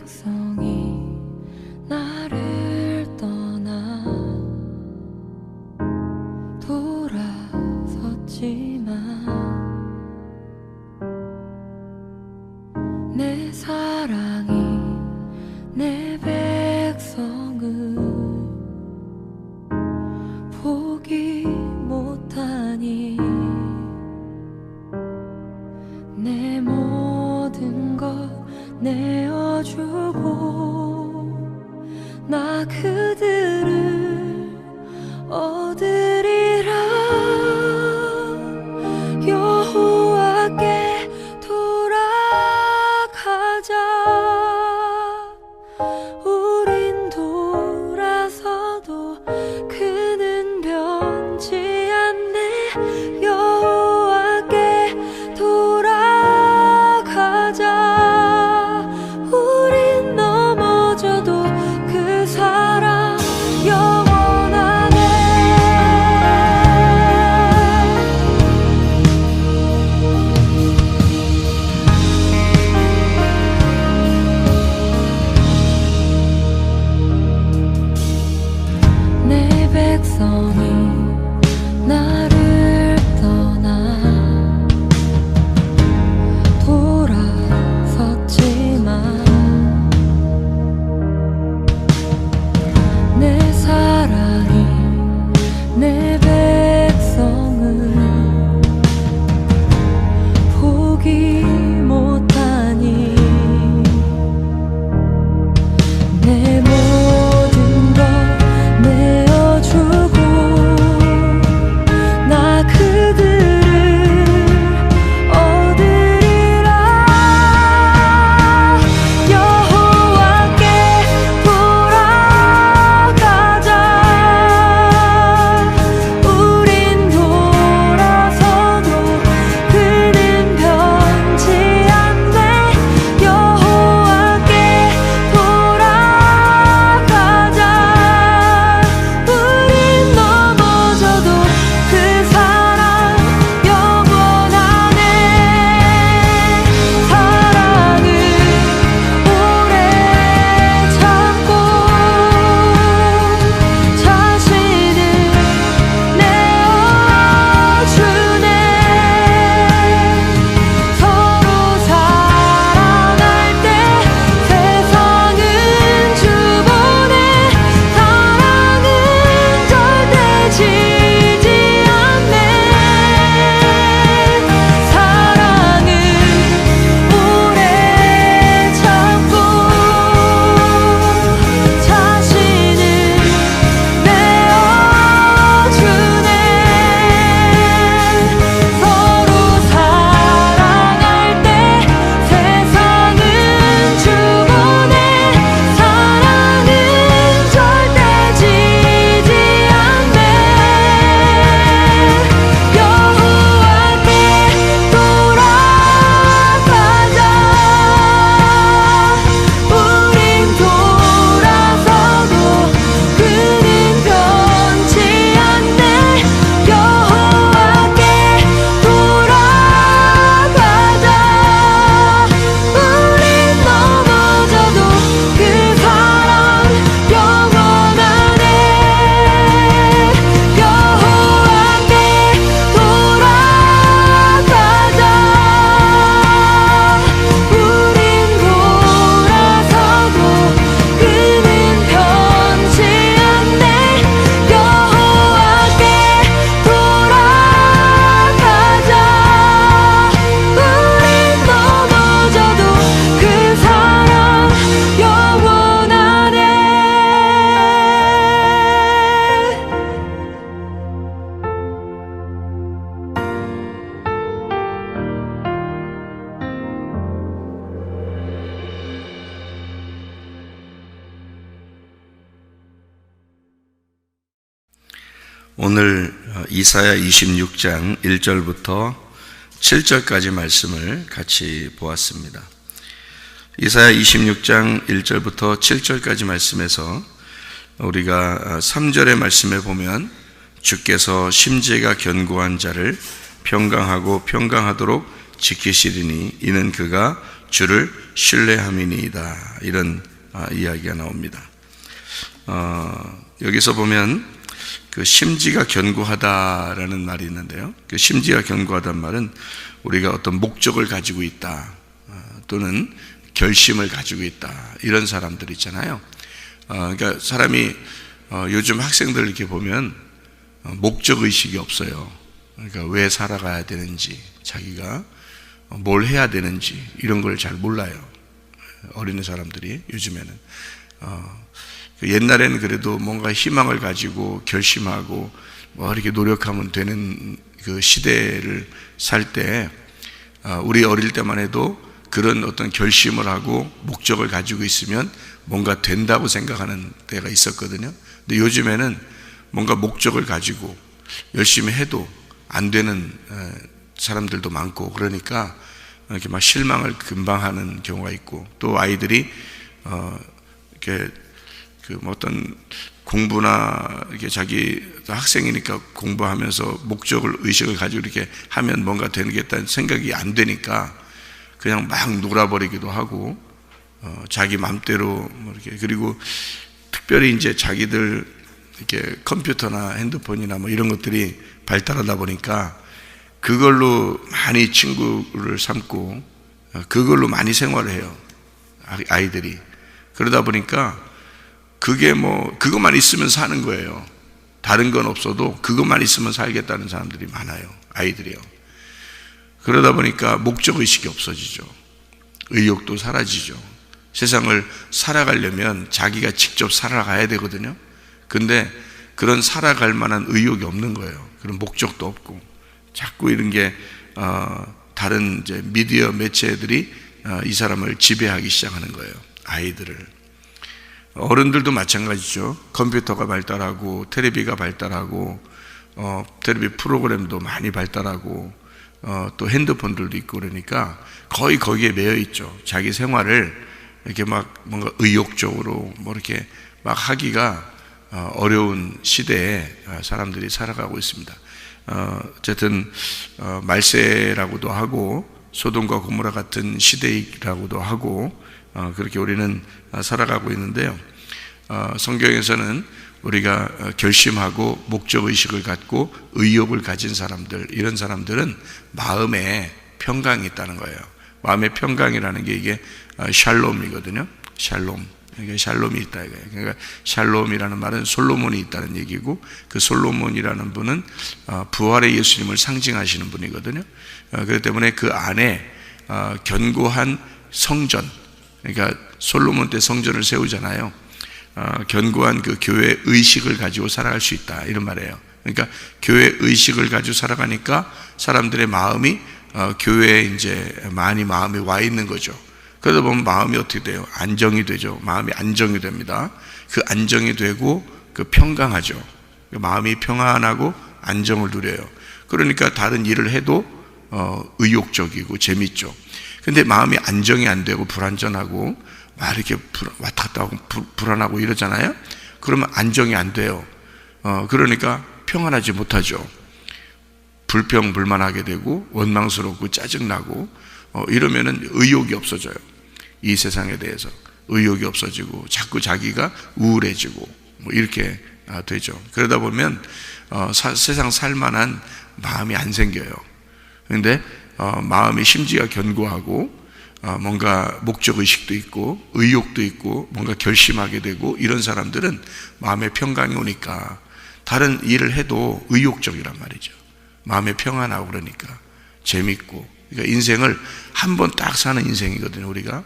백성이 나를 떠나 돌아섰지만 내 사랑이 내 백성을 포기 못하니 내 모든 것 내어주고 나 그들을 얻으리라. 여호와께 돌아가자. 우린 돌아서도 그는 변치 않네. 여호와께 돌아가자. 우린 넘어져도 그 사랑 영원하네. 내 백성이 나를 떠나 돌아섰지만 내 사랑이 내 백성을 포기 못하니 내 모든 것 내어주고 나 그들을 얻으리라. 여호와께 돌아가자. 우린 돌아서도 그는 변치 않네. 여호와께 돌아가자. 우린 넘어져도 그 사랑 영원하네. 사랑은 오래 참고 자신을 내어주네. 서로 사랑할 때 세상은 주보네. 사랑은 절대 지지 않네. 사랑은 오래 참고 자신을 내어주네. 서로 사랑할 때 세상은 주보네. 사랑은 절대 지지 않네. 여호와께 돌아가자. 우린 돌아서도 그는 변치 않네. 여호와께 돌아가자. 우린 넘어져도 그 사랑 영원하네. 여호와께 돌아가자. 우린 돌아서도 그는 변치 않네. 여호와께 돌아가자. 우린 넘어져도 그 사랑 영원하네. 오늘 이사야 26장 1절부터 7절까지 말씀을 같이 보았습니다. 이사야 26장 1절부터 7절까지 말씀에서 우리가 3절의 말씀에 보면 주께서 심지가 견고한 자를 평강하고 평강하도록 지키시리니 이는 그가 주를 신뢰함이니이다. 이런 이야기가 나옵니다. 여기서 보면 그 심지가 견고하다라는 말이 있는데요. 그 심지가 견고하다는 말은 우리가 어떤 목적을 가지고 있다, 또는 결심을 가지고 있다, 이런 사람들 있잖아요. 그러니까 사람이 요즘 학생들 이렇게 보면 목적 의식이 없어요. 그러니까 왜 살아가야 되는지, 자기가 뭘 해야 되는지 이런 걸 잘 몰라요. 어린애 사람들이 요즘에는. 옛날에는 그래도 뭔가 희망을 가지고 결심하고 뭐 이렇게 노력하면 되는 그 시대를 살 때, 우리 어릴 때만 해도 그런 어떤 결심을 하고 목적을 가지고 있으면 뭔가 된다고 생각하는 때가 있었거든요. 근데 요즘에는 뭔가 목적을 가지고 열심히 해도 안 되는 사람들도 많고, 그러니까 이렇게 막 실망을 금방 하는 경우가 있고, 또 아이들이 이렇게 그 어떤 공부나 이렇게 자기 학생이니까 공부하면서 목적을 의식을 가지고 이렇게 하면 뭔가 되겠다는 생각이 안 되니까 그냥 막 놀아버리기도 하고, 자기 맘대로 뭐 이렇게, 그리고 특별히 이제 자기들 이렇게 컴퓨터나 핸드폰이나 뭐 이런 것들이 발달하다 보니까 그걸로 많이 친구를 삼고 그걸로 많이 생활을 해요, 아이들이. 그러다 보니까 그게 뭐 그것만 있으면 사는 거예요. 다른 건 없어도 그것만 있으면 살겠다는 사람들이 많아요, 아이들이요. 그러다 보니까 목적의식이 없어지죠. 의욕도 사라지죠. 세상을 살아가려면 자기가 직접 살아가야 되거든요. 근데 그런 살아갈 만한 의욕이 없는 거예요. 그런 목적도 없고, 자꾸 이런 게 다른 이제 미디어 매체들이 이 사람을 지배하기 시작하는 거예요, 아이들을. 어른들도 마찬가지죠. 컴퓨터가 발달하고 텔레비가 발달하고 텔레비 프로그램도 많이 발달하고 또 핸드폰들도 있고, 그러니까 거의 거기에 매여 있죠. 자기 생활을 이렇게 막 뭔가 의욕적으로 뭐 이렇게 막 하기가 어려운 시대에 사람들이 살아가고 있습니다. 어쨌든 말세라고도 하고 소돔과 고모라 같은 시대이라고도 하고 그렇게 우리는 살아가고 있는데요. 성경에서는 우리가 결심하고 목적의식을 갖고 의욕을 가진 사람들, 이런 사람들은 마음에 평강이 있다는 거예요. 마음의 평강이라는 게 이게 샬롬이거든요. 샬롬. 이게 샬롬이 있다 이거예요. 그러니까 샬롬이라는 말은 솔로몬이 있다는 얘기고, 그 솔로몬이라는 분은 부활의 예수님을 상징하시는 분이거든요. 그렇기 때문에 그 안에 견고한 성전, 그러니까 솔로몬 때 성전을 세우잖아요. 견고한 그 교회 의식을 가지고 살아갈 수 있다, 이런 말이에요. 그러니까 교회 의식을 가지고 살아가니까 사람들의 마음이 교회에 이제 많이 마음이 와 있는 거죠. 그러다 보면 마음이 어떻게 돼요? 안정이 되죠. 마음이 안정이 됩니다. 그 안정이 되고 그 평강하죠. 마음이 평안하고 안정을 누려요. 그러니까 다른 일을 해도 의욕적이고 재밌죠. 근데 마음이 안정이 안 되고 불안전하고 막 이렇게 왔다 갔다 하고 불안하고 이러잖아요. 그러면 안정이 안 돼요. 그러니까 평안하지 못하죠. 불평불만하게 되고 원망스럽고 짜증나고 이러면은 의욕이 없어져요. 이 세상에 대해서 의욕이 없어지고 자꾸 자기가 우울해지고 뭐 이렇게 되죠. 그러다 보면 세상 살만한 마음이 안 생겨요. 그런데 마음이 심지가 견고하고 뭔가 목적의식도 있고 의욕도 있고 뭔가 결심하게 되고, 이런 사람들은 마음의 평강이 오니까 다른 일을 해도 의욕적이란 말이죠. 마음에 평안하고 그러니까 재밌고, 그러니까 인생을 한 번 딱 사는 인생이거든요, 우리가.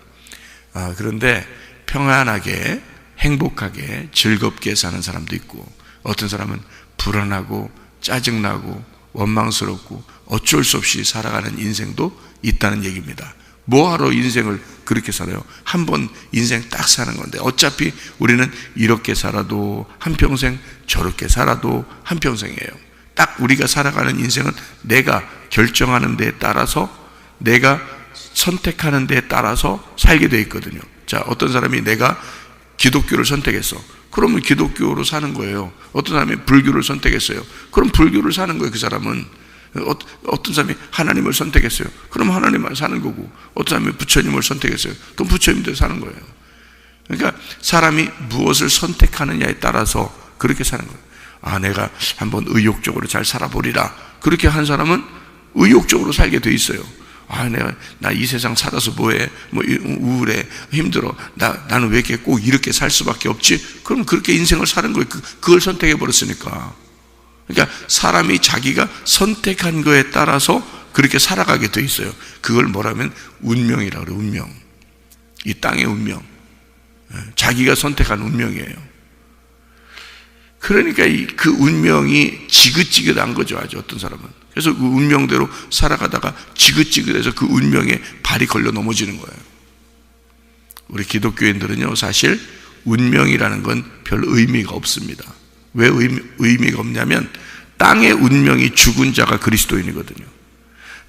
그런데 평안하게 행복하게 즐겁게 사는 사람도 있고, 어떤 사람은 불안하고 짜증나고 원망스럽고 어쩔 수 없이 살아가는 인생도 있다는 얘기입니다. 뭐하러 인생을 그렇게 살아요? 한 번 인생 딱 사는 건데, 어차피 우리는 이렇게 살아도 한평생, 저렇게 살아도 한평생이에요. 딱 우리가 살아가는 인생은 내가 결정하는 데에 따라서, 내가 선택하는 데에 따라서 살게 되어 있거든요. 자, 어떤 사람이 내가 기독교를 선택했어. 그러면 기독교로 사는 거예요. 어떤 사람이 불교를 선택했어요. 그럼 불교를 사는 거예요, 그 사람은. 어떤 사람이 하나님을 선택했어요. 그럼 하나님만 사는 거고, 어떤 사람이 부처님을 선택했어요. 그럼 부처님대로 사는 거예요. 그러니까 사람이 무엇을 선택하느냐에 따라서 그렇게 사는 거예요. 내가 한번 의욕적으로 잘 살아보리라. 그렇게 한 사람은 의욕적으로 살게 돼 있어요. 나 이 세상 살아서 뭐해? 우울해, 힘들어. 나는 왜 이렇게 꼭 이렇게 살 수밖에 없지? 그럼 그렇게 인생을 사는 거예요. 그걸 선택해 버렸으니까. 그러니까 사람이 자기가 선택한 거에 따라서 그렇게 살아가게 돼 있어요. 그걸 뭐라면 운명이라고 그래요. 운명. 이 땅의 운명. 자기가 선택한 운명이에요. 그러니까 그 운명이 지긋지긋한 거죠, 아주 어떤 사람은. 그래서 그 운명대로 살아가다가 지긋지긋해서 그 운명에 발이 걸려 넘어지는 거예요. 우리 기독교인들은요, 사실 운명이라는 건 별 의미가 없습니다. 왜 의미가 없냐면 땅의 운명이 죽은 자가 그리스도인이거든요.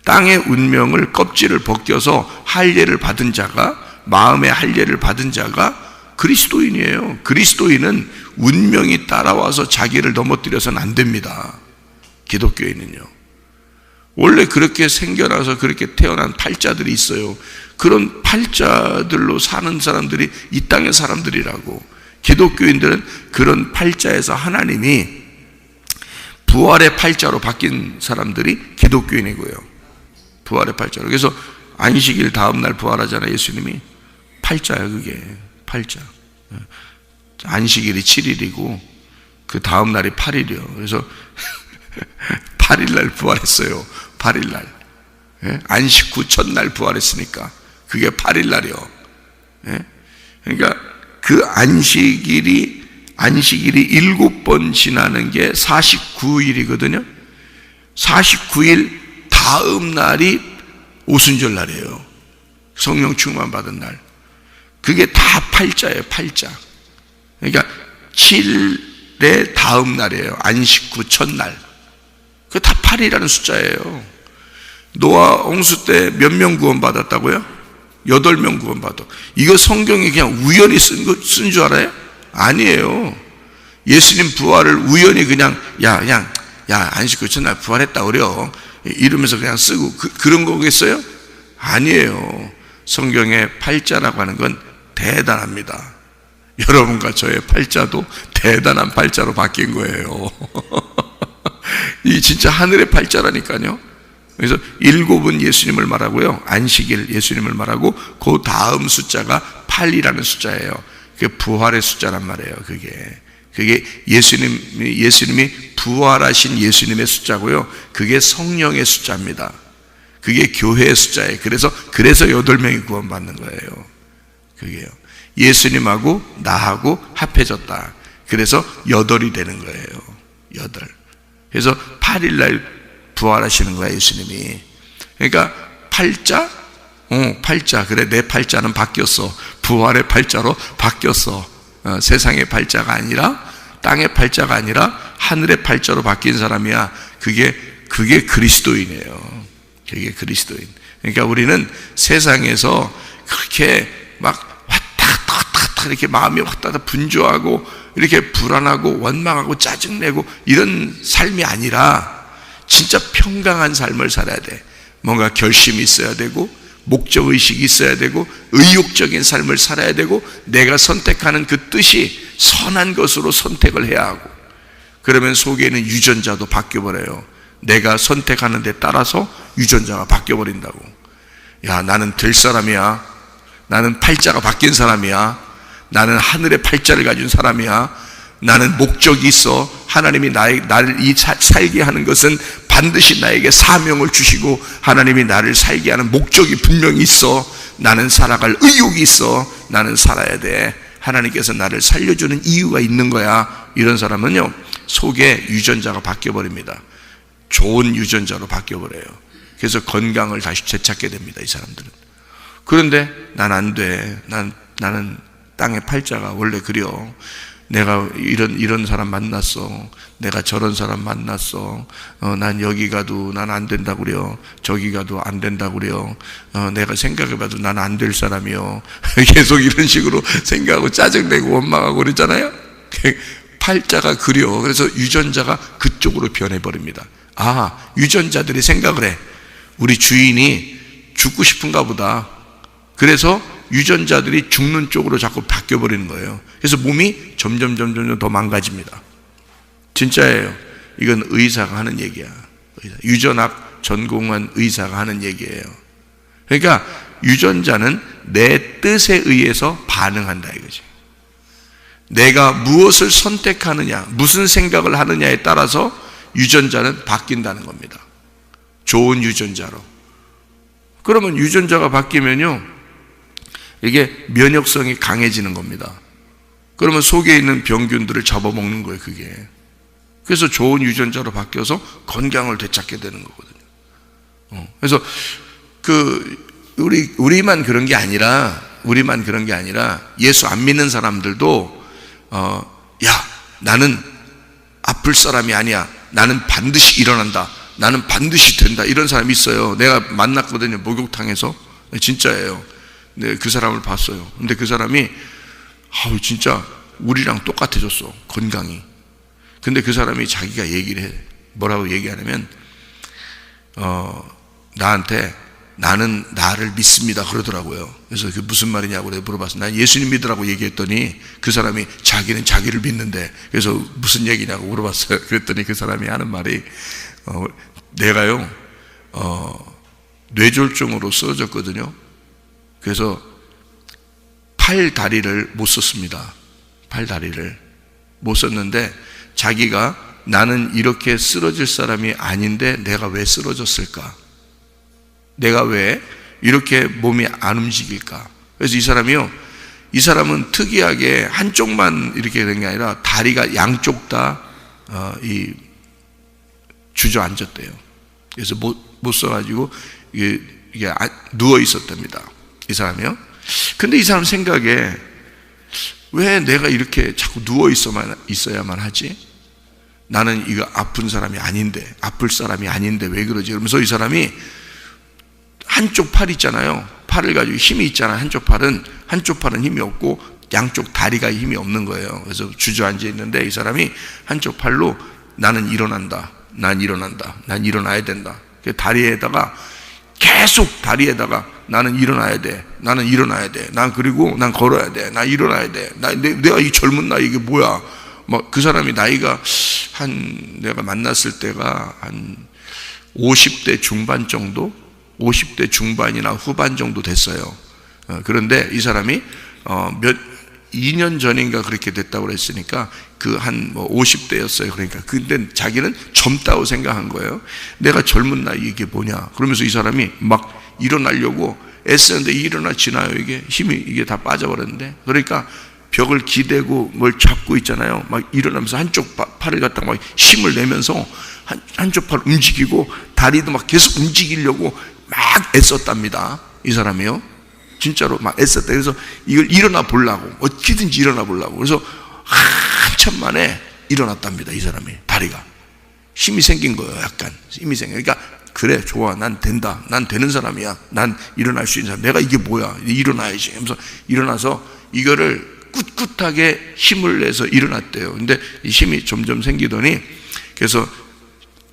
땅의 운명을 껍질을 벗겨서 할례를 받은 자가, 마음의 할례를 받은 자가 그리스도인이에요. 그리스도인은 운명이 따라와서 자기를 넘어뜨려서는 안 됩니다. 기독교인은요. 원래 그렇게 생겨나서 그렇게 태어난 팔자들이 있어요. 그런 팔자들로 사는 사람들이 이 땅의 사람들이라고. 기독교인들은 그런 팔자에서 하나님이 부활의 팔자로 바뀐 사람들이 기독교인이고요. 부활의 팔자로. 그래서 안식일 다음 날 부활하잖아요, 예수님이. 팔자야, 그게. 팔자. 안식일이 7일이고 그 다음 날이 8일이요. 그래서 8일 날 부활했어요. 8일 날. 안식 후 첫날 부활했으니까 그게 8일 날이요. 그러니까 그 안식일이 7번 지나는 게 49일이거든요. 49일 다음 날이 오순절 날이에요. 성령 충만 받은 날. 그게 다 팔자예요, 팔자. 그러니까 7의 다음 날이에요. 안식 후 첫날. 그게 다 8이라는 숫자예요. 노아 홍수 때 몇 명 구원받았다고요? 8명 구원받아. 이거 성경이 그냥 우연히 쓴 줄 알아요? 아니에요. 예수님 부활을 우연히 그냥 안식 후 첫날 부활했다 그래요. 이러면서 그냥 쓰고 그런 거겠어요? 아니에요. 성경의 팔자라고 하는 건 대단합니다. 여러분과 저의 팔자도 대단한 팔자로 바뀐 거예요. 이 진짜 하늘의 팔자라니까요. 그래서 7은 예수님을 말하고요, 안식일 예수님을 말하고 그 다음 숫자가 8이라는 숫자예요. 그게 부활의 숫자란 말이에요. 그게 예수님이 부활하신 예수님의 숫자고요, 그게 성령의 숫자입니다. 그게 교회의 숫자예요. 그래서 8명이 구원받는 거예요. 그게요. 예수님하고 나하고 합해졌다. 그래서 8이 되는 거예요. 8. 그래서 8일날 부활하시는 거야, 예수님이. 그러니까 팔자? 팔자. 그래, 내 팔자는 바뀌었어. 부활의 팔자로 바뀌었어. 세상의 팔자가 아니라, 땅의 팔자가 아니라 하늘의 팔자로 바뀐 사람이야. 그게 그리스도인이에요. 그게 그리스도인. 그러니까 우리는 세상에서 그렇게 막 왔다 갔다 이렇게 마음이 왔다 갔다 분주하고 이렇게 불안하고 원망하고 짜증내고 이런 삶이 아니라 진짜 평강한 삶을 살아야 돼. 뭔가 결심이 있어야 되고 목적의식이 있어야 되고 의욕적인 삶을 살아야 되고 내가 선택하는 그 뜻이 선한 것으로 선택을 해야 하고, 그러면 속에 있는 유전자도 바뀌어버려요. 내가 선택하는 데 따라서 유전자가 바뀌어버린다고. 야, 나는 될 사람이야. 나는 팔자가 바뀐 사람이야. 나는 하늘의 팔자를 가진 사람이야. 나는 목적이 있어. 하나님이 나를 살게 하는 것은 반드시 나에게 사명을 주시고 하나님이 나를 살게 하는 목적이 분명히 있어. 나는 살아갈 의욕이 있어. 나는 살아야 돼. 하나님께서 나를 살려주는 이유가 있는 거야. 이런 사람은요, 속에 유전자가 바뀌어버립니다. 좋은 유전자로 바뀌어버려요. 그래서 건강을 다시 되찾게 됩니다, 이 사람들은. 그런데 난 안 돼. 나는 땅의 팔자가 원래 그려. 내가 이런 사람 만났어. 내가 저런 사람 만났어. 난 여기 가도 난 안 된다고 그래요. 저기 가도 안 된다고 그래요. 내가 생각해봐도 난 안 될 사람이요. 계속 이런 식으로 생각하고 짜증내고 원망하고 그러잖아요. 팔자가 그려. 그래서 유전자가 그쪽으로 변해버립니다. 유전자들이 생각을 해. 우리 주인이 죽고 싶은가 보다. 그래서 유전자들이 죽는 쪽으로 자꾸 바뀌어버리는 거예요. 그래서 몸이 점점 더 망가집니다. 진짜예요. 이건 의사가 하는 얘기야. 유전학 전공한 의사가 하는 얘기예요. 그러니까 유전자는 내 뜻에 의해서 반응한다 이거지. 내가 무엇을 선택하느냐, 무슨 생각을 하느냐에 따라서 유전자는 바뀐다는 겁니다. 좋은 유전자로. 그러면 유전자가 바뀌면요, 이게 면역성이 강해지는 겁니다. 그러면 속에 있는 병균들을 잡아먹는 거예요, 그게. 그래서 좋은 유전자로 바뀌어서 건강을 되찾게 되는 거거든요. 그래서 우리만 그런 게 아니라 예수 안 믿는 사람들도 야, 나는 아플 사람이 아니야. 나는 반드시 일어난다. 나는 반드시 된다. 이런 사람이 있어요. 내가 만났거든요, 목욕탕에서. 진짜예요. 네, 그 사람을 봤어요. 근데 그 사람이 진짜 우리랑 똑같아졌어, 건강이. 근데 그 사람이 자기가 얘기를 해. 뭐라고 얘기하냐면 나한테 나는 나를 믿습니다 그러더라고요. 그래서 그게 무슨 말이냐고 물어봤어요. 난 예수님 믿으라고 얘기했더니 그 사람이 자기는 자기를 믿는데, 그래서 무슨 얘기냐고 물어봤어요. 그랬더니 그 사람이 하는 말이 내가요 뇌졸중으로 쓰러졌거든요. 그래서 팔 다리를 못 썼습니다. 팔 다리를 못 썼는데 자기가 나는 이렇게 쓰러질 사람이 아닌데 내가 왜 쓰러졌을까? 내가 왜 이렇게 몸이 안 움직일까? 그래서 이 사람은 특이하게 한쪽만 이렇게 된 게 아니라 다리가 양쪽 다 주저앉았대요. 그래서 못 써가지고 이게 누워 있었답니다, 이 사람이요. 근데 이 사람 생각에 왜 내가 이렇게 자꾸 누워 있어야만 하지? 나는 이거 아픈 사람이 아닌데, 아플 사람이 아닌데 왜 그러지? 그러면서 이 사람이 한쪽 팔 있잖아요. 팔을 가지고 힘이 있잖아요. 한쪽 팔은 힘이 없고 양쪽 다리가 힘이 없는 거예요. 그래서 주저앉아 있는데 이 사람이 한쪽 팔로 나는 일어난다. 난 일어나야 된다. 다리에다가 나는 일어나야 돼. 그리고 난 걸어야 돼. 난 일어나야 돼. 내가 이 젊은 나이 이게 뭐야? 그 사람이 나이가 내가 만났을 때가 한 50대 중반 정도? 50대 중반이나 후반 정도 됐어요. 그런데 이 사람이 2년 전인가 그렇게 됐다고 그랬으니까 한 50대였어요. 그러니까 근데 자기는 젊다고 생각한 거예요. 내가 젊은 나이 이게 뭐냐? 그러면서 이 사람이 막 일어나려고 애쓰는데 일어나지나요? 이게 힘이 이게 다 빠져버렸는데, 그러니까 벽을 기대고 뭘 잡고 있잖아요. 막 일어나면서 한쪽 팔을 갖다가 막 힘을 내면서 한쪽 팔 움직이고 다리도 막 계속 움직이려고 막 애썼답니다, 이 사람이요. 진짜로 막 애썼다. 그래서 이걸 일어나 보려고, 어떻게든지 일어나 보려고. 그래서 한참 만에 일어났답니다, 이 사람이. 다리가 힘이 생긴 거예요. 약간 힘이 그러니까 그래, 좋아, 난 된다, 난 되는 사람이야, 난 일어날 수 있는 사람, 내가 이게 뭐야, 일어나야지 하면서 일어나서 이거를 꿋꿋하게 힘을 내서 일어났대요. 근데 이 힘이 점점 생기더니, 그래서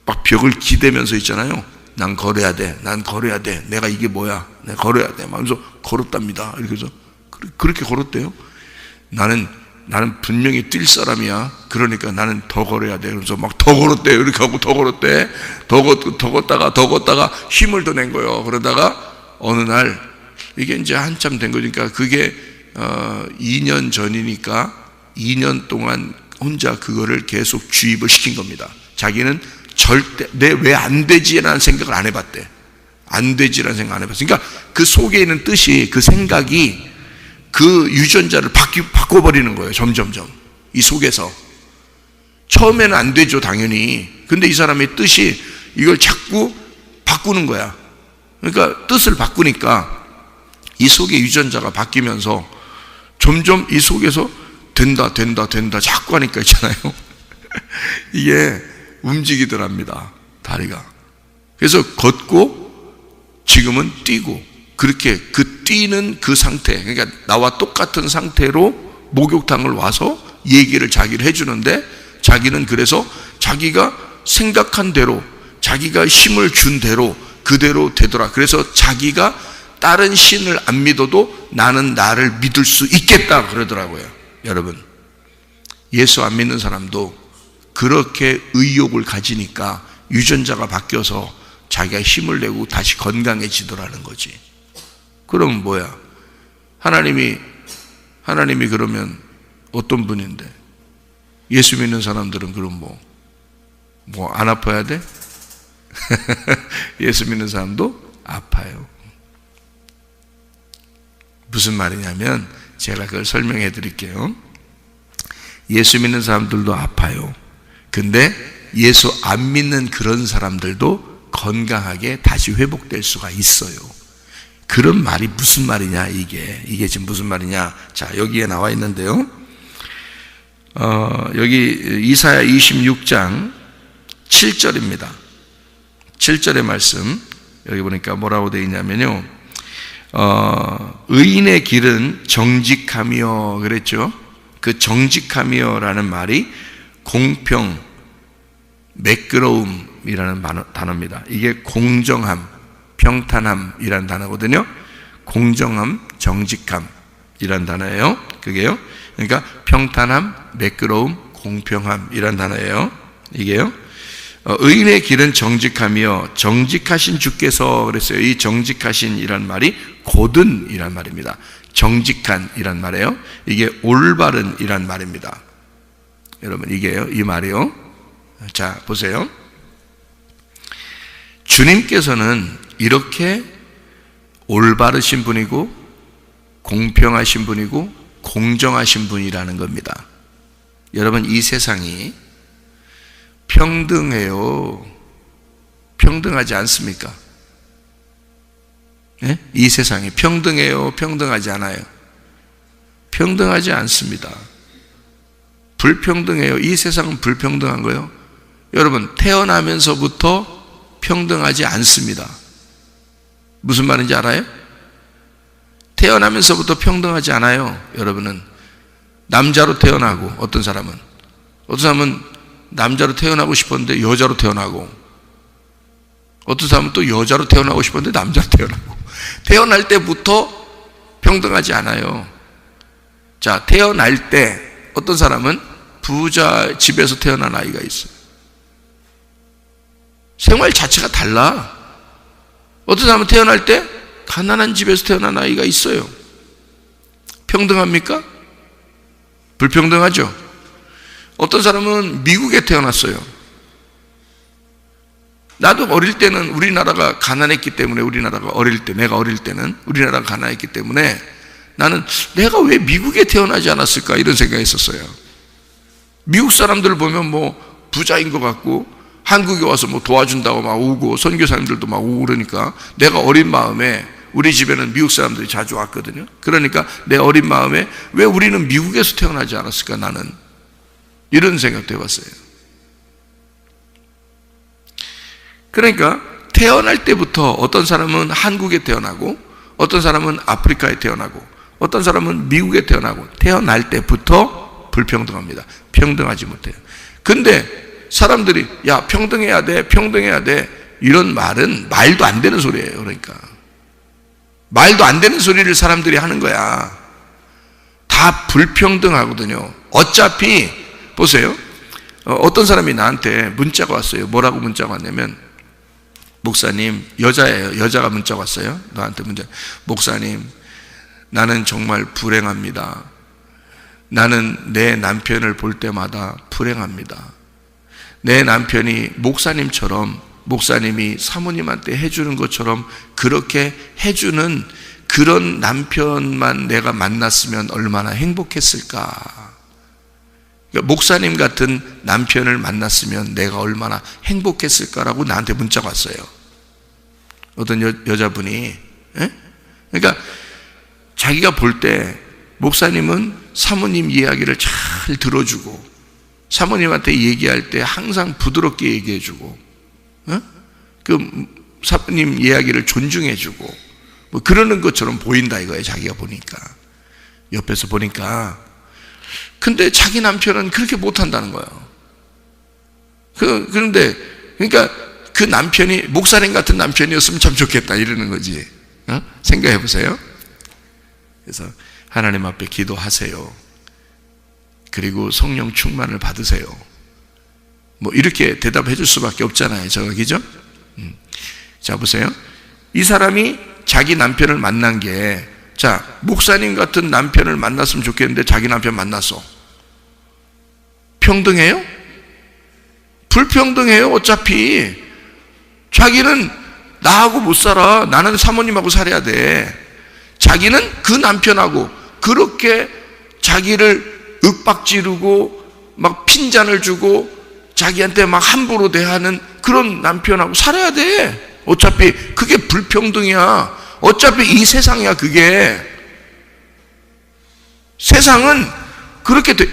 막 벽을 기대면서 있잖아요. 난 걸어야 돼. 내가 이게 뭐야? 내가 걸어야 돼. 하면서 걸었답니다. 이렇게 해서 그렇게 걸었대요. 나는 분명히 뛸 사람이야. 그러니까 나는 더 걸어야 돼. 그래서 막 더 걸었대요. 이렇게 하고 더 걸었대. 더 걷다가 힘을 더 낸 거예요. 그러다가 어느 날 이게 이제 한참 된 거니까, 그게 2년 전이니까 2년 동안 혼자 그거를 계속 주입을 시킨 겁니다. 자기는 절대 내 왜 안 되지라는 생각을 안 해봤대. 그러니까 그 속에 있는 뜻이, 그 생각이 그 유전자를 바꿔버리는 거예요. 점점점 이 속에서. 처음에는 안 되죠, 당연히. 근데 이 사람의 뜻이 이걸 자꾸 바꾸는 거야. 그러니까 뜻을 바꾸니까 이 속의 유전자가 바뀌면서 점점 이 속에서 된다 자꾸 하니까 있잖아요. 이게 움직이더랍니다, 다리가. 그래서 걷고 지금은 뛰고, 그렇게 그 뛰는 그 상태, 그러니까 나와 똑같은 상태로 목욕탕을 와서 얘기를 자기를 해주는데, 자기는 그래서 자기가 생각한 대로 자기가 힘을 준 대로 그대로 되더라. 그래서 자기가 다른 신을 안 믿어도 나는 나를 믿을 수 있겠다 그러더라고요. 여러분, 예수 안 믿는 사람도 그렇게 의욕을 가지니까 유전자가 바뀌어서 자기가 힘을 내고 다시 건강해지더라는 거지. 그럼 뭐야? 하나님이 그러면 어떤 분인데? 예수 믿는 사람들은 그럼 뭐 안 아파야 돼? 예수 믿는 사람도 아파요. 무슨 말이냐면 제가 그걸 설명해 드릴게요. 예수 믿는 사람들도 아파요. 근데 예수 안 믿는 그런 사람들도 건강하게 다시 회복될 수가 있어요. 그런 말이 무슨 말이냐, 이게 지금 무슨 말이냐. 자, 여기에 나와 있는데요. 여기 이사야 26장 7절입니다. 7절의 말씀, 여기 보니까 뭐라고 되어 있냐면요. 의인의 길은 정직하며 그랬죠. 그 정직하며라는 말이 공평, 매끄러움이라는 단어입니다. 이게 공정함, 평탄함이라는 단어거든요. 공정함, 정직함이라는 단어예요. 그게요. 그러니까 평탄함, 매끄러움, 공평함이라는 단어예요. 이게요. 의인의 길은 정직하며 정직하신 주께서 그랬어요. 이 정직하신이란 말이 곧은이란 말입니다. 정직한이란 말이에요. 이게 올바른이란 말입니다. 여러분, 이게요, 이 말이요. 자, 보세요. 주님께서는 이렇게 올바르신 분이고 공평하신 분이고 공정하신 분이라는 겁니다. 여러분, 이 세상이 평등해요? 평등하지 않습니까? 네? 이 세상이 평등해요? 평등하지 않아요? 평등하지 않습니다. 불평등해요? 이 세상은 불평등한 거예요? 여러분, 태어나면서부터 평등하지 않습니다. 무슨 말인지 알아요? 태어나면서부터 평등하지 않아요. 여러분은 남자로 태어나고, 어떤 사람은 남자로 태어나고 싶었는데 여자로 태어나고, 어떤 사람은 또 여자로 태어나고 싶었는데 남자로 태어나고, 태어날 때부터 평등하지 않아요. 자, 태어날 때 어떤 사람은 부자 집에서 태어난 아이가 있어요. 생활 자체가 달라. 어떤 사람은 태어날 때 가난한 집에서 태어난 아이가 있어요. 평등합니까? 불평등하죠. 어떤 사람은 미국에 태어났어요. 나도 어릴 때는 우리나라가 가난했기 때문에, 내가 어릴 때는 우리나라가 가난했기 때문에 나는 내가 왜 미국에 태어나지 않았을까 이런 생각이 있었어요. 미국 사람들 보면 뭐 부자인 것 같고 한국에 와서 뭐 도와준다고 막 오고 선교사님들도 막 오고 그러니까 내가 어린 마음에, 우리 집에는 미국 사람들이 자주 왔거든요. 그러니까 내 어린 마음에 왜 우리는 미국에서 태어나지 않았을까, 나는 이런 생각도 해봤어요. 그러니까 태어날 때부터 어떤 사람은 한국에 태어나고 어떤 사람은 아프리카에 태어나고 어떤 사람은 미국에 태어나고, 태어날 때부터 불평등합니다. 평등하지 못해요. 근데 사람들이 야, 평등해야 돼, 평등해야 돼, 이런 말은 말도 안 되는 소리예요. 그러니까 말도 안 되는 소리를 사람들이 하는 거야. 다 불평등하거든요. 어차피 보세요. 어떤 사람이 나한테 문자가 왔어요. 뭐라고 문자가 왔냐면, 목사님, 여자예요. 여자가 문자가 왔어요. 나한테 문자. 목사님, 나는 정말 불행합니다. 나는 내 남편을 볼 때마다 불행합니다. 내 남편이 목사님이 사모님한테 해주는 것처럼 그렇게 해주는 그런 남편만 내가 만났으면 얼마나 행복했을까. 그러니까 목사님 같은 남편을 만났으면 내가 얼마나 행복했을까라고 나한테 문자가 왔어요. 어떤 여자분이. 그러니까 자기가 볼 때 목사님은 사모님 이야기를 잘 들어주고 사모님한테 얘기할 때 항상 부드럽게 얘기해주고, 그 사모님 이야기를 존중해주고 뭐 그러는 것처럼 보인다 이거예요. 자기가 보니까, 옆에서 보니까. 근데 자기 남편은 그렇게 못한다는 거예요. 그런데 그러니까 그 남편이 목사님 같은 남편이었으면 참 좋겠다 이러는 거지. 생각해 보세요. 그래서 하나님 앞에 기도하세요. 그리고 성령 충만을 받으세요. 뭐 이렇게 대답해 줄 수밖에 없잖아요. 그죠? 자, 보세요. 이 사람이 자기 남편을 만난 게, 자, 목사님 같은 남편을 만났으면 좋겠는데 자기 남편 만났어. 평등해요? 불평등해요. 어차피 자기는 나하고 못 살아. 나는 사모님하고 살아야 돼. 자기는 그 남편하고 그렇게 자기를 윽박지르고 막 핀잔을 주고 자기한테 막 함부로 대하는 그런 남편하고 살아야 돼. 어차피 그게 불평등이야. 어차피 이 세상이야. 그게 세상은 그렇게 돼.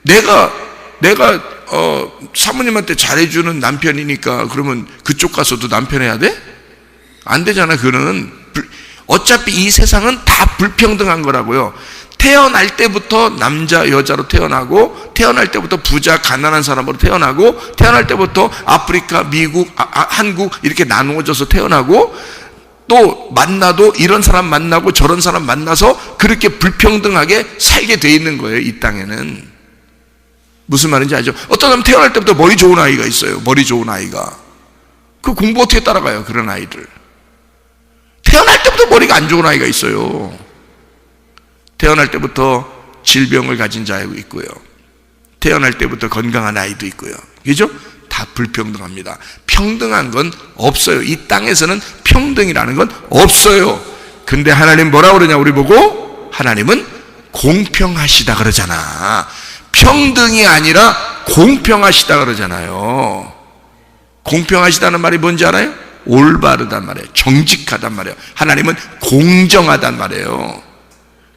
내가 사모님한테 잘해주는 남편이니까 그러면 그쪽 가서도 남편 해야 돼? 안 되잖아. 그거는 어차피 이 세상은 다 불평등한 거라고요. 태어날 때부터 남자 여자로 태어나고, 태어날 때부터 부자 가난한 사람으로 태어나고, 태어날 때부터 아프리카 미국 한국 이렇게 나누어져서 태어나고, 또 만나도 이런 사람 만나고 저런 사람 만나서 그렇게 불평등하게 살게 돼 있는 거예요. 이 땅에는. 무슨 말인지 알죠? 어떤 사람 태어날 때부터 머리 좋은 아이가 있어요. 머리 좋은 아이가. 그 공부 어떻게 따라가요? 그런 아이들. 태어날 때부터 머리가 안 좋은 아이가 있어요. 태어날 때부터 질병을 가진 자도 있고요. 태어날 때부터 건강한 아이도 있고요. 그죠? 다 불평등합니다. 평등한 건 없어요. 이 땅에서는 평등이라는 건 없어요. 근데 하나님 뭐라 그러냐 우리 보고? 하나님은 공평하시다 그러잖아. 평등이 아니라 공평하시다 그러잖아요. 공평하시다는 말이 뭔지 알아요? 올바르단 말이에요. 정직하단 말이에요. 하나님은 공정하단 말이에요.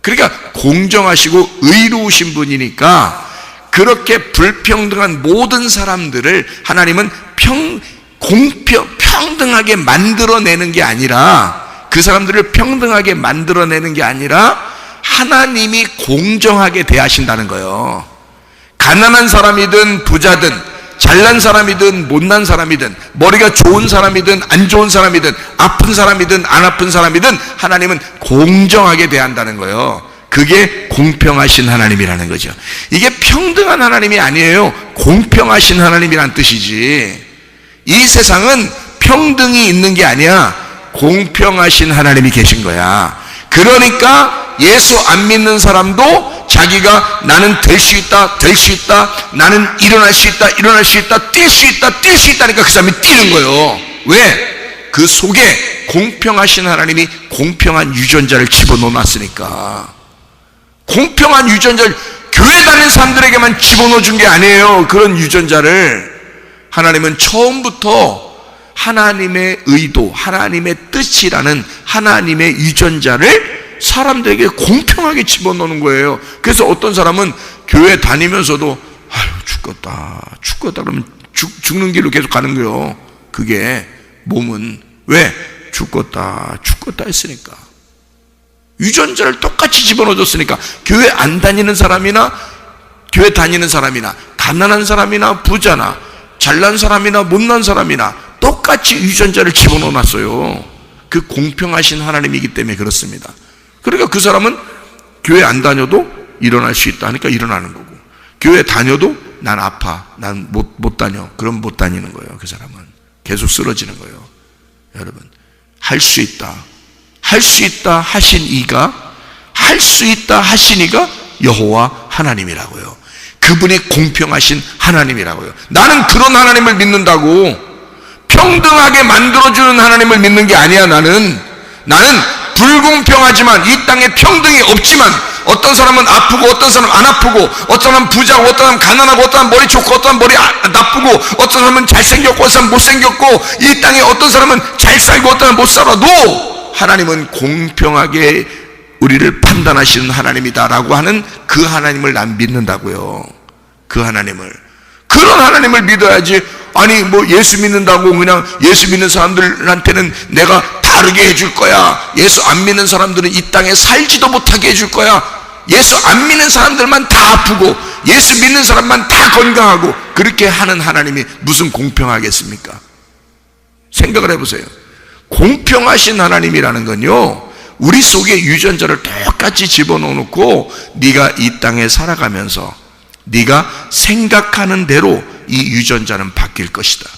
그러니까 공정하시고 의로우신 분이니까 그렇게 불평등한 모든 사람들을 하나님은 평등하게 만들어내는 게 아니라, 그 사람들을 평등하게 만들어내는 게 아니라 하나님이 공정하게 대하신다는 거예요. 가난한 사람이든 부자든, 잘난 사람이든 못난 사람이든, 머리가 좋은 사람이든 안 좋은 사람이든, 아픈 사람이든 안 아픈 사람이든 하나님은 공정하게 대한다는 거예요. 그게 공평하신 하나님이라는 거죠. 이게 평등한 하나님이 아니에요. 공평하신 하나님이란 뜻이지. 이 세상은 평등이 있는 게 아니야. 공평하신 하나님이 계신 거야. 그러니까 예수 안 믿는 사람도 자기가 나는 될 수 있다, 될 수 있다, 나는 일어날 수 있다, 일어날 수 있다, 뛸 수 있다, 뛸 수 있다니까 그 사람이 뛰는 거예요. 왜? 그 속에 공평하신 하나님이 공평한 유전자를 집어넣어놨으니까. 공평한 유전자를 교회 다니는 사람들에게만 집어넣어 준 게 아니에요. 그런 유전자를 하나님은 처음부터 하나님의 의도, 하나님의 뜻이라는 하나님의 유전자를 사람들에게 공평하게 집어넣는 거예요. 그래서 어떤 사람은 교회 다니면서도 아유 죽겠다 그러면 죽는 길로 계속 가는 거예요. 그게 몸은 왜? 죽겠다 했으니까. 유전자를 똑같이 집어넣어줬으니까. 교회 안 다니는 사람이나 교회 다니는 사람이나 가난한 사람이나 부자나 잘난 사람이나 못난 사람이나 똑같이 유전자를 집어넣어놨어요. 그 공평하신 하나님이기 때문에 그렇습니다. 그러니까 그 사람은 교회 안 다녀도 일어날 수 있다 하니까 일어나는 거고, 교회 다녀도 난 아파, 난 못 다녀, 그럼 못 다니는 거예요. 그 사람은 계속 쓰러지는 거예요. 여러분, 할 수 있다 하신 이가, 할 수 있다 하신 이가 여호와 하나님이라고요. 그분이 공평하신 하나님이라고요. 나는 그런 하나님을 믿는다고. 평등하게 만들어주는 하나님을 믿는 게 아니야. 나는 불공평하지만, 이 땅에 평등이 없지만, 어떤 사람은 아프고 어떤 사람은 안 아프고, 어떤 사람은 부자고 어떤 사람은 가난하고, 어떤 사람은 머리 좋고 어떤 사람은 머리 나쁘고, 어떤 사람은 잘생겼고 어떤 사람은 못생겼고, 이 땅에 어떤 사람은 잘 살고 어떤 사람은 못 살아도 하나님은 공평하게 우리를 판단하시는 하나님이다라고 하는 그 하나님을 난 믿는다고요. 그 하나님을. 그런 하나님을 믿어야지. 아니 뭐 예수 믿는다고 그냥 예수 믿는 사람들한테는 내가 다르게 해줄 거야, 예수 안 믿는 사람들은 이 땅에 살지도 못하게 해줄 거야, 예수 안 믿는 사람들만 다 아프고 예수 믿는 사람만 다 건강하고, 그렇게 하는 하나님이 무슨 공평하겠습니까? 생각을 해보세요. 공평하신 하나님이라는 건요, 우리 속에 유전자를 똑같이 집어넣고 네가 이 땅에 살아가면서 네가 생각하는 대로 이 유전자는 바뀔 것이다.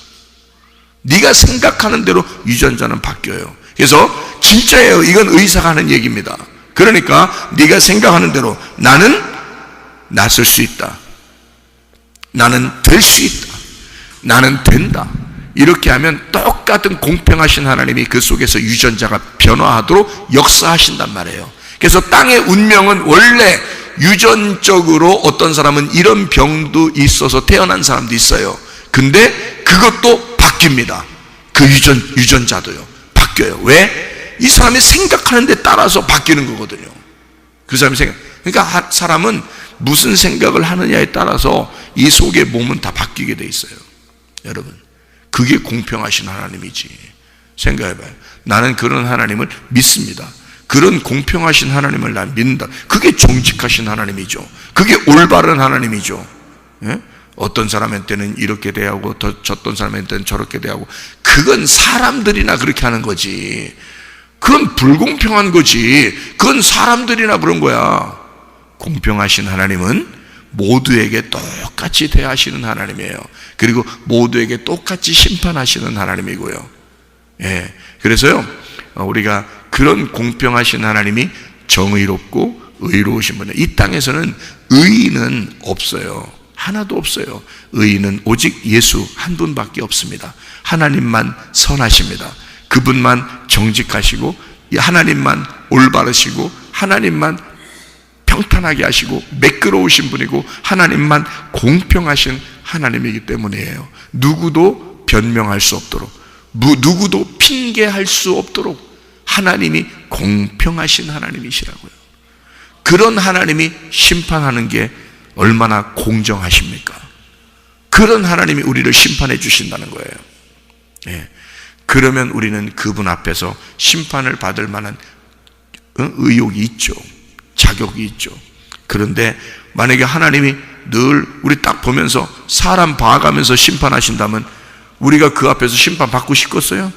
네가 생각하는 대로 유전자는 바뀌어요. 그래서 진짜예요. 이건 의사가 하는 얘기입니다. 그러니까 네가 생각하는 대로 나는 낫을 수 있다, 나는 될 수 있다, 나는 된다, 이렇게 하면 똑같은 공평하신 하나님이 그 속에서 유전자가 변화하도록 역사하신단 말이에요. 그래서 땅의 운명은 원래 유전적으로 어떤 사람은 이런 병도 있어서 태어난 사람도 있어요. 근데 그것도 바뀝니다. 그 유전자도요 바뀌어요. 왜? 이 사람이 생각하는 데 따라서 바뀌는 거거든요. 그 사람이 그러니까 사람은 무슨 생각을 하느냐에 따라서 이 속의 몸은 다 바뀌게 돼 있어요. 여러분, 그게 공평하신 하나님이지. 생각해봐요. 나는 그런 하나님을 믿습니다. 그런 공평하신 하나님을 난 믿는다. 그게 정직하신 하나님이죠. 그게 올바른 하나님이죠. 예? 어떤 사람한테는 이렇게 대하고 어떤 사람한테는 저렇게 대하고, 그건 사람들이나 그렇게 하는 거지. 그건 불공평한 거지. 그건 사람들이나 그런 거야. 공평하신 하나님은 모두에게 똑같이 대하시는 하나님이에요. 그리고 모두에게 똑같이 심판하시는 하나님이고요. 예. 그래서요, 우리가 그런 공평하신 하나님이 정의롭고 의로우신 분이에요. 이 땅에서는 의인은 없어요. 하나도 없어요. 의인은 오직 예수 한 분밖에 없습니다. 하나님만 선하십니다. 그분만 정직하시고, 하나님만 올바르시고, 하나님만 평탄하게 하시고 매끄러우신 분이고, 하나님만 공평하신 하나님이기 때문이에요. 누구도 변명할 수 없도록, 누구도 핑계할 수 없도록 하나님이 공평하신 하나님이시라고요. 그런 하나님이 심판하는 게 얼마나 공정하십니까? 그런 하나님이 우리를 심판해 주신다는 거예요. 예. 그러면 우리는 그분 앞에서 심판을 받을 만한 의욕이 있죠. 자격이 있죠. 그런데 만약에 하나님이 늘 우리 딱 보면서 사람 봐가면서 심판하신다면 우리가 그 앞에서 심판받고 싶겠어요?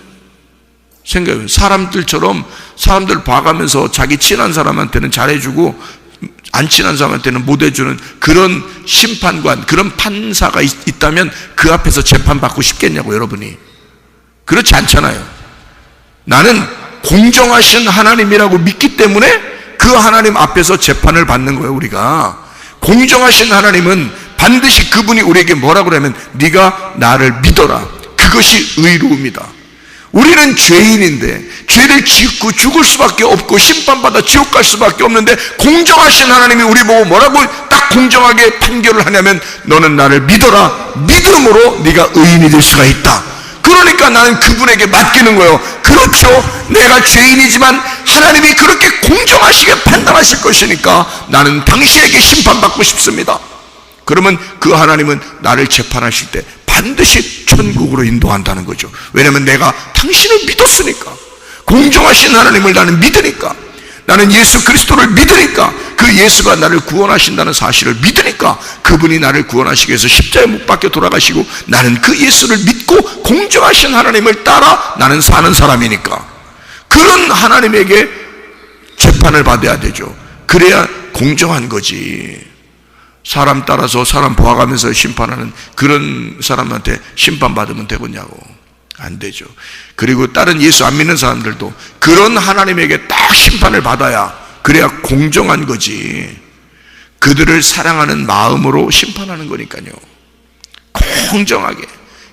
생각해요. 사람들처럼 사람들 봐가면서 자기 친한 사람한테는 잘해주고 안 친한 사람한테는 못해주는 그런 심판관, 그런 판사가 있다면 그 앞에서 재판받고 싶겠냐고, 여러분이. 그렇지 않잖아요. 나는 공정하신 하나님이라고 믿기 때문에 그 하나님 앞에서 재판을 받는 거예요. 우리가 공정하신 하나님은 반드시 그분이 우리에게 뭐라고 그러면 네가 나를 믿어라. 그것이 의로움이다. 우리는 죄인인데 죄를 짓고 죽을 수밖에 없고 심판받아 지옥 갈 수밖에 없는데, 공정하신 하나님이 우리 보고 뭐라고 딱 공정하게 판결을 하냐면 너는 나를 믿어라. 믿음으로 네가 의인이 될 수가 있다. 그러니까 나는 그분에게 맡기는 거예요. 그렇죠, 내가 죄인이지만 하나님이 그렇게 공정하시게 판단하실 것이니까 나는 당신에게 심판받고 싶습니다. 그러면 그 하나님은 나를 재판하실 때 반드시 천국으로 인도한다는 거죠. 왜냐하면 내가 당신을 믿었으니까. 공정하신 하나님을 나는 믿으니까, 나는 예수 그리스도를 믿으니까, 그 예수가 나를 구원하신다는 사실을 믿으니까, 그분이 나를 구원하시기 위해서 십자가에 못 박혀 돌아가시고 나는 그 예수를 믿고 공정하신 하나님을 따라 나는 사는 사람이니까 그런 하나님에게 재판을 받아야 되죠. 그래야 공정한 거지. 사람 따라서 사람 보아가면서 심판하는 그런 사람한테 심판받으면 되겠냐고. 안 되죠. 그리고 다른 예수 안 믿는 사람들도 그런 하나님에게 딱 심판을 받아야 그래야 공정한 거지. 그들을 사랑하는 마음으로 심판하는 거니까요. 공정하게.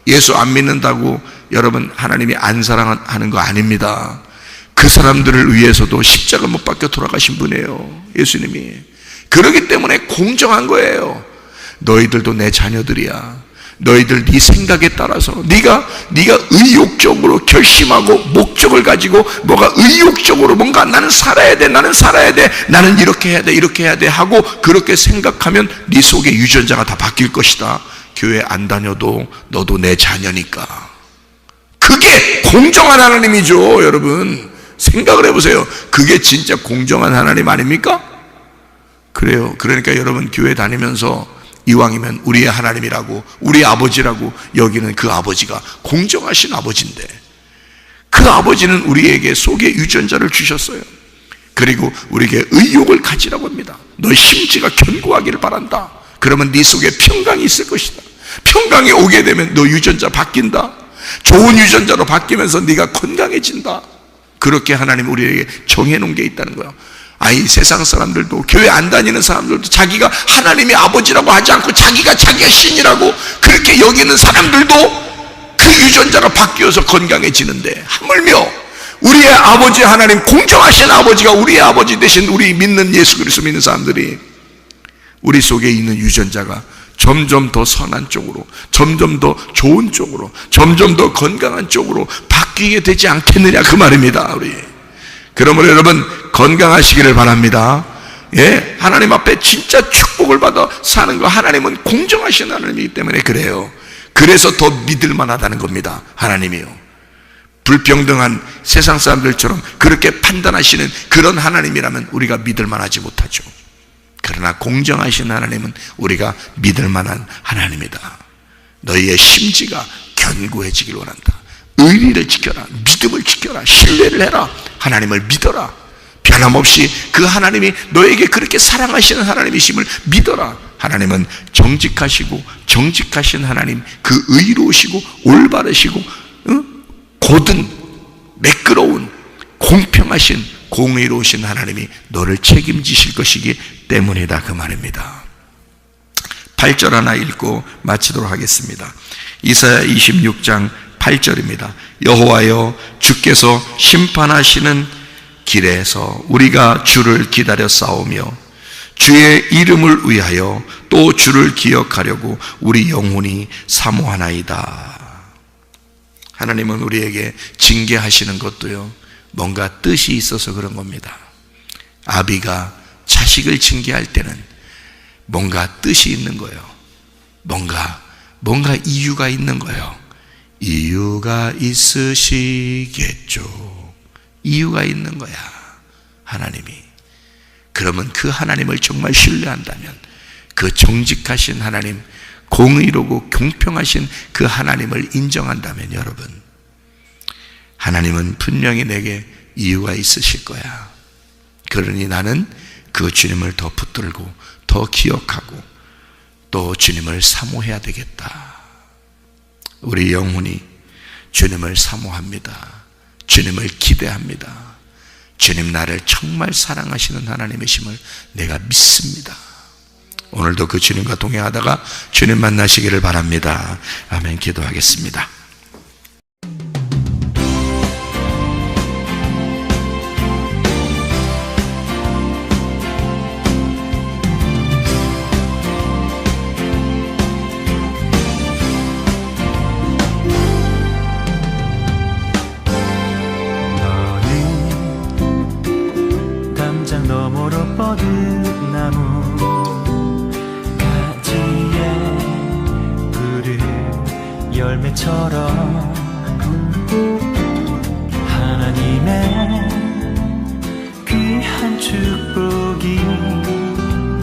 예수 안 믿는다고 여러분 하나님이 안 사랑하는 거 아닙니다. 그 사람들을 위해서도 십자가 못 박혀 돌아가신 분이에요, 예수님이. 그렇기 때문에 공정한 거예요. 너희들도 내 자녀들이야. 너희들 네 생각에 따라서 네가 의욕적으로 결심하고 목적을 가지고 뭐가 의욕적으로 뭔가 나는 살아야 돼, 나는 이렇게 해야 돼 하고 그렇게 생각하면 네 속에 유전자가 다 바뀔 것이다. 교회 안 다녀도 너도 내 자녀니까. 그게 공정한 하나님이죠. 여러분 생각을 해보세요. 그게 진짜 공정한 하나님 아닙니까? 그래요. 그러니까 여러분 교회 다니면서 이왕이면 우리의 하나님이라고, 우리 아버지라고 여기는 그 아버지가 공정하신 아버지인데 그 아버지는 우리에게 속에 유전자를 주셨어요. 그리고 우리에게 의욕을 가지라고 합니다. 너의 심지가 견고하기를 바란다. 그러면 네 속에 평강이 있을 것이다. 평강이 오게 되면 너 유전자 바뀐다. 좋은 유전자로 바뀌면서 네가 건강해진다. 그렇게 하나님 우리에게 정해놓은 게 있다는 거야. 아이, 세상 사람들도, 교회 안 다니는 사람들도 자기가 하나님이 아버지라고 하지 않고 자기가 신이라고 그렇게 여기는 사람들도 그 유전자가 바뀌어서 건강해지는데, 하물며 우리의 아버지 하나님, 공정하신 아버지가 우리의 아버지 대신 우리 믿는 예수 그리스도 믿는 사람들이 우리 속에 있는 유전자가 점점 더 선한 쪽으로, 점점 더 좋은 쪽으로, 점점 더 건강한 쪽으로 바뀌게 되지 않겠느냐, 그 말입니다. 우리 그러므로 여러분 건강하시기를 바랍니다. 예, 하나님 앞에 진짜 축복을 받아 사는 거, 하나님은 공정하신 하나님이기 때문에 그래요. 그래서 더 믿을 만하다는 겁니다. 하나님이요, 불평등한 세상 사람들처럼 그렇게 판단하시는 그런 하나님이라면 우리가 믿을 만하지 못하죠. 그러나 공정하신 하나님은 우리가 믿을 만한 하나님이다. 너희의 심지가 견고해지길 원한다. 의리를 지켜라. 믿음을 지켜라. 신뢰를 해라. 하나님을 믿어라. 변함없이 그 하나님이 너에게 그렇게 사랑하시는 하나님이심을 믿어라. 하나님은 정직하신 하나님, 그 의로우시고 올바르시고 곧은 매끄러운 공평하신 공의로우신 하나님이 너를 책임지실 것이기 때문이다, 그 말입니다. 8절 하나 읽고 마치도록 하겠습니다. 이사야 26장 8절입니다. 여호와여, 주께서 심판하시는 길에서 우리가 주를 기다려 싸우며 주의 이름을 위하여 또 주를 기억하려고 우리 영혼이 사모하나이다. 하나님은 우리에게 징계하시는 것도요, 뭔가 뜻이 있어서 그런 겁니다. 아비가 자식을 징계할 때는 뭔가 뜻이 있는 거예요. 뭔가 이유가 있는 거예요. 이유가 있으시겠죠. 이유가 있는 거야, 하나님이. 그러면 그 하나님을 정말 신뢰한다면, 그 정직하신 하나님, 공의로고 공평하신 그 하나님을 인정한다면, 여러분, 하나님은 분명히 내게 이유가 있으실 거야. 그러니 나는 그 주님을 더 붙들고 더 기억하고 또 주님을 사모해야 되겠다. 우리 영혼이 주님을 사모합니다. 주님을 기대합니다. 주님 나를 정말 사랑하시는 하나님이심을 내가 믿습니다. 오늘도 그 주님과 동행하다가 주님 만나시기를 바랍니다. 아멘. 기도하겠습니다. 너머로 뻗은 나무 가지에 푸른 열매처럼 하나님의 귀한 축복이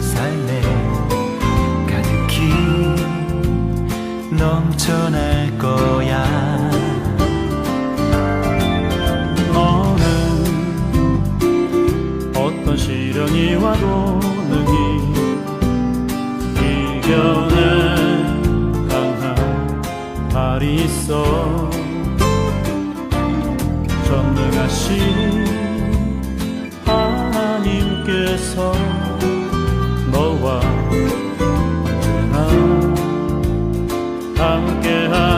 삶에 가득히 넘쳐날 거야. 어떤 시련이 와도 능히 이겨낸 강한 발이 있어. 전능하신 하나님께서 너와 언제나 함께하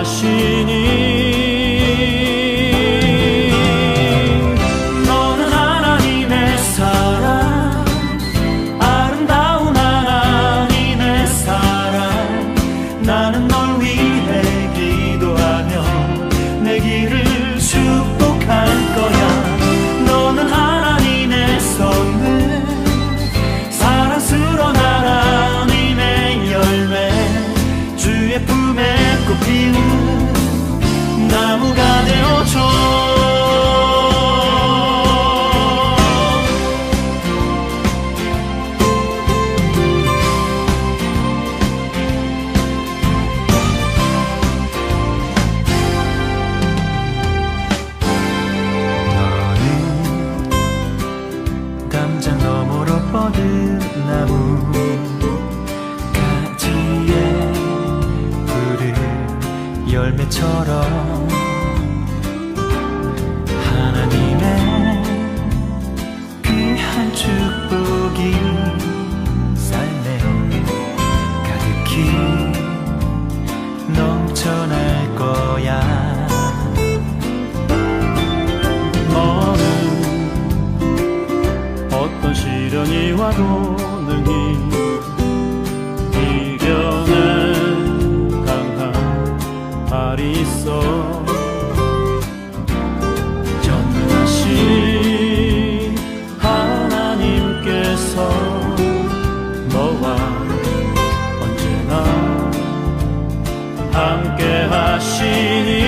것처럼 하나님의 귀한 축복이 삶에 가득히 넘쳐날 거야. 너는 어떤 시련이 와도 능히 이겨낸 강한 발이 있어. 전능하신 하나님께서 너와 언제나 함께 하시니